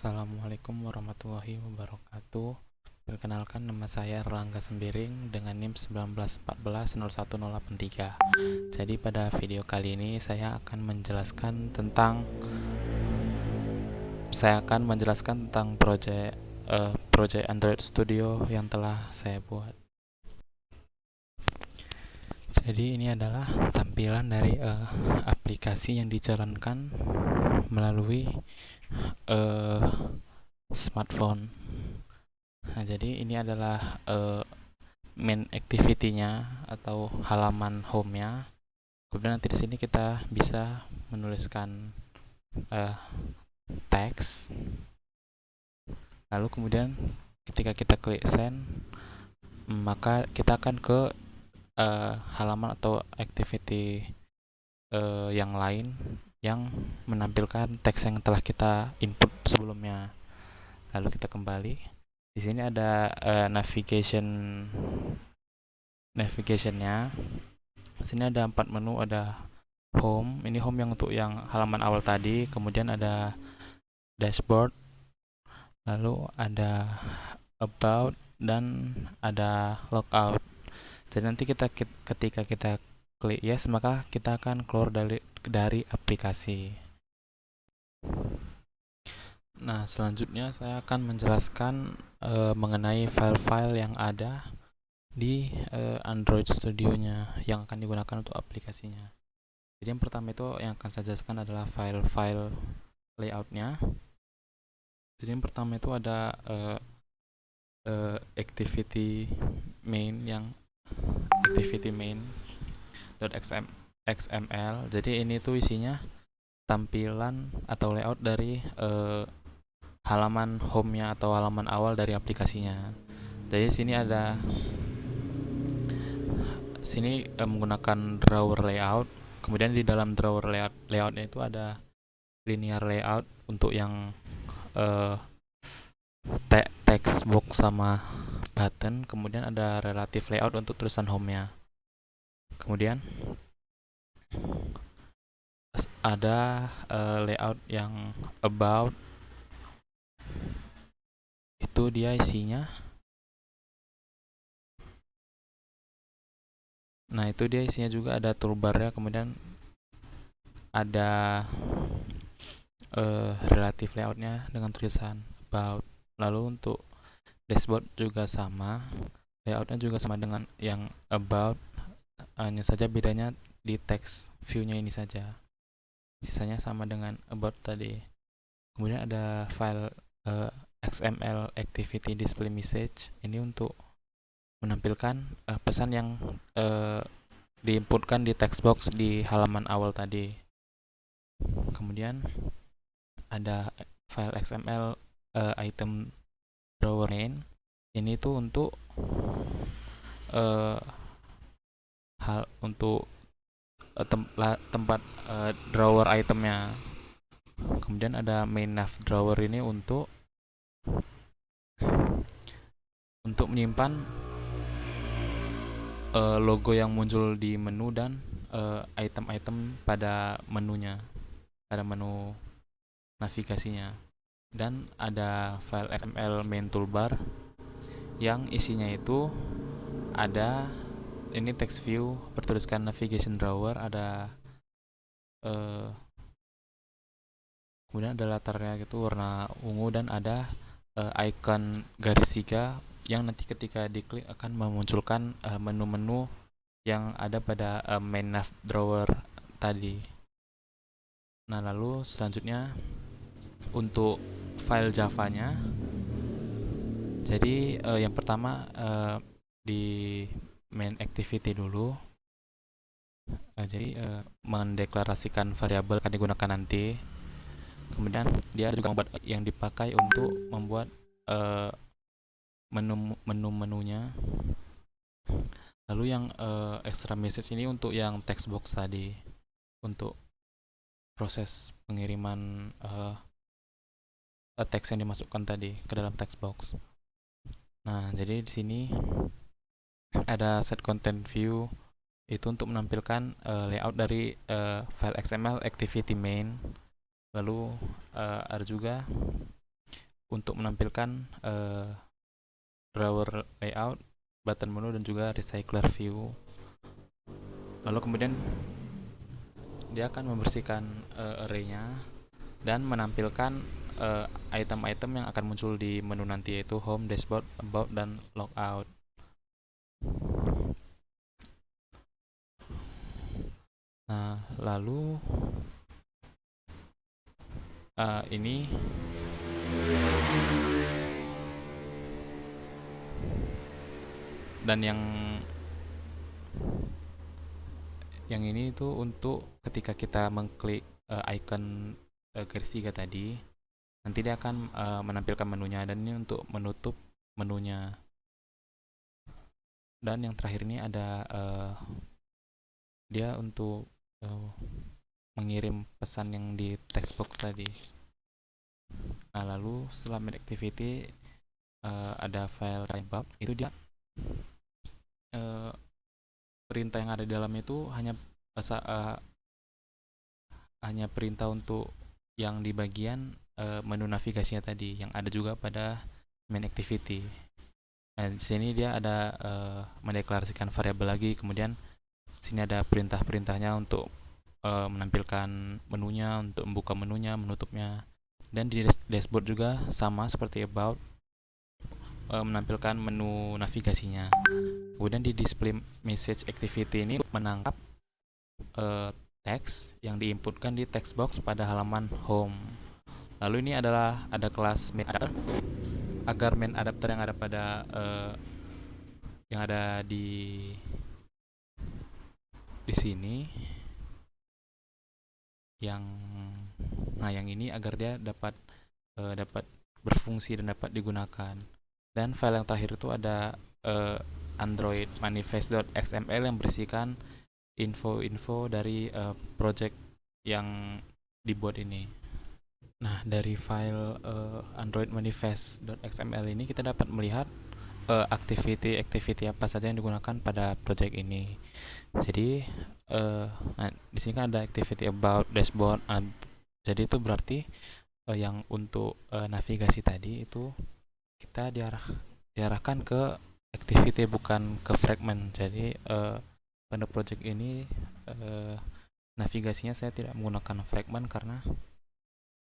Assalamualaikum warahmatullahi wabarakatuh. Perkenalkan, nama saya Erlangga Sembiring dengan NIM 19140183. Jadi pada video kali ini saya akan menjelaskan tentang proyek Android Studio yang telah saya buat. Jadi ini adalah tampilan dari aplikasi yang dijalankan melalui smartphone. Nah, jadi ini adalah main activity-nya atau halaman home-nya. Kemudian nanti di sini kita bisa menuliskan teks. Lalu kemudian ketika kita klik send, maka kita akan ke halaman atau activity yang lain yang menampilkan teks yang telah kita input sebelumnya. Lalu kita kembali. Di sini ada navigationnya. Di sini ada 4 menu, ada home. Ini home yang untuk yang halaman awal tadi. Kemudian ada dashboard. Lalu ada about dan ada logout. Jadi nanti ketika kita klik yes, maka kita akan keluar dari aplikasi. Nah, selanjutnya saya akan menjelaskan mengenai file-file yang ada di Android Studio-nya yang akan digunakan untuk aplikasinya. Jadi yang pertama itu yang akan saya jelaskan adalah file-file layout-nya. Jadi yang pertama itu ada activity main.xml. Jadi ini tuh isinya tampilan atau layout dari halaman home-nya atau halaman awal dari aplikasinya. Jadi sini menggunakan drawer layout. Kemudian di dalam drawer layoutnya itu ada linear layout untuk yang text box sama button. Kemudian ada relative layout untuk tulisan home-nya. Kemudian ada layout yang about. Itu dia isinya. Nah, itu dia isinya juga, ada toolbar-nya. Kemudian ada relative layout-nya dengan tulisan about. Lalu untuk dashboard juga sama, layout-nya juga sama dengan yang about, hanya saja bedanya di text view-nya ini saja. Sisanya sama dengan about tadi. Kemudian ada file XML activity display message. Ini untuk menampilkan pesan yang diinputkan di text box di halaman awal tadi. Kemudian ada file XML item drawer main. Ini tuh untuk tempat drawer itemnya. Kemudian ada main nav drawer ini untuk menyimpan logo yang muncul di menu dan item-item pada menunya, pada menu navigasinya. Dan ada file XML main toolbar yang isinya itu ada ini text view bertuliskan navigation drawer, ada kemudian ada latarnya gitu warna ungu, dan ada icon garis 3 yang nanti ketika diklik akan memunculkan menu-menu yang ada pada main nav drawer tadi. Nah, lalu selanjutnya untuk file Java-nya. Jadi yang pertama di main activity dulu. Jadi mendeklarasikan variabel akan digunakan nanti. Kemudian dia juga membuat yang dipakai untuk membuat menu-menunya. Lalu yang extra message ini untuk yang text box tadi, untuk proses pengiriman teks yang dimasukkan tadi ke dalam text box. Nah, jadi di sini ada set content view, itu untuk menampilkan layout dari file XML activity main. Lalu ada juga untuk menampilkan drawer layout, button menu, dan juga recycler view. Lalu kemudian dia akan membersihkan array-nya dan menampilkan item-item yang akan muncul di menu nanti, yaitu home, dashboard, about, dan logout. Nah, lalu ini dan yang ini itu untuk ketika kita mengklik icon garis 3 tadi, nanti dia akan menampilkan menunya, dan ini untuk menutup menunya. Dan yang terakhir ini ada dia untuk mengirim pesan yang di text box tadi. Nah, lalu setelah main activity ada file timebub, itu dia perintah yang ada di dalam itu hanya perintah untuk yang di bagian menu navigasinya tadi, yang ada juga pada main activity. Nah, di sini dia ada mendeklarasikan variabel lagi, kemudian sini ada perintah-perintahnya untuk menampilkan menunya, untuk membuka menunya, menutupnya. Dan di dashboard juga sama seperti about, menampilkan menu navigasinya. Kemudian di display message activity ini menangkap teks yang diinputkan di text box pada halaman home. Lalu ini adalah ada kelas main adapter, agar main adapter yang ada pada yang ada di sini, yang ini agar dia dapat berfungsi dan dapat digunakan. Dan file yang terakhir itu ada Android manifest.xml yang berisikan info-info dari project yang dibuat ini. Nah, dari file Android manifest.xml ini kita dapat melihat activity apa saja yang digunakan pada project ini. Jadi nah, di sini kan ada activity about, dashboard. Jadi itu berarti yang untuk navigasi tadi itu kita diarahkan ke activity, bukan ke fragment. Jadi pada project ini navigasinya saya tidak menggunakan fragment karena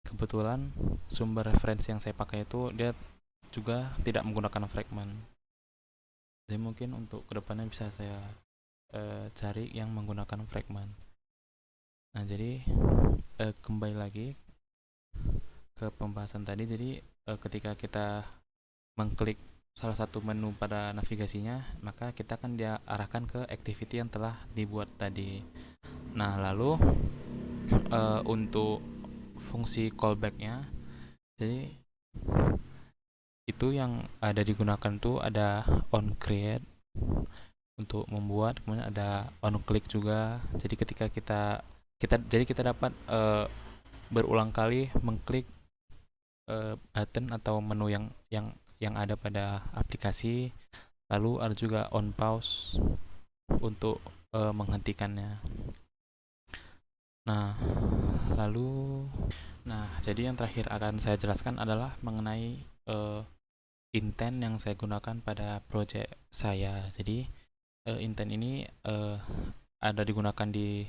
kebetulan sumber referensi yang saya pakai itu dia juga tidak menggunakan fragment. Jadi mungkin untuk kedepannya bisa saya cari yang menggunakan fragment. Nah, jadi kembali lagi ke pembahasan tadi. Jadi ketika kita mengklik salah satu menu pada navigasinya, maka kita akan diarahkan ke activity yang telah dibuat tadi. Nah, lalu untuk fungsi callback-nya, jadi itu yang ada digunakan tuh ada on create untuk membuat, kemudian ada on click juga. Jadi ketika kita dapat berulang kali mengklik button atau menu yang ada pada aplikasi. Lalu ada juga on pause untuk menghentikannya. Nah, jadi yang terakhir akan saya jelaskan adalah mengenai intent yang saya gunakan pada project saya. Jadi intent ini ada digunakan di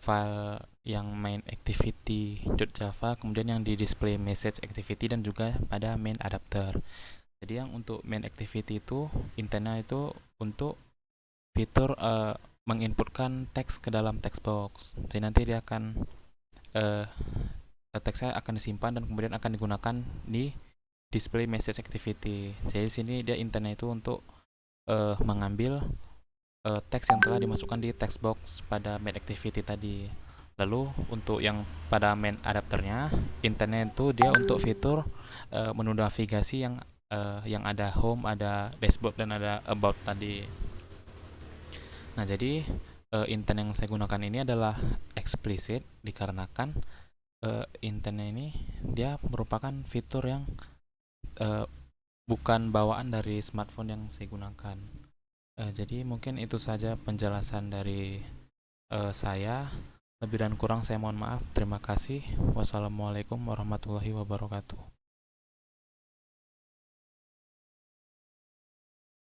file yang main activity.java, kemudian yang di display message activity, dan juga pada main adapter. Jadi yang untuk main activity itu intentnya itu untuk fitur menginputkan teks ke dalam text box. Jadi nanti dia akan teksnya akan disimpan dan kemudian akan digunakan di display message activity. Jadi sini dia intentnya itu untuk mengambil teks yang telah dimasukkan di text box pada main activity tadi. Lalu untuk yang pada main adapternya, intentnya itu dia untuk fitur menu navigasi yang ada home, ada dashboard, dan ada about tadi. Nah, jadi intent yang saya gunakan ini adalah explicit dikarenakan intentnya ini dia merupakan fitur yang bukan bawaan dari smartphone yang saya gunakan. Jadi mungkin itu saja penjelasan dari saya. Lebih dan kurang saya mohon maaf. Terima kasih. Wassalamualaikum warahmatullahi wabarakatuh.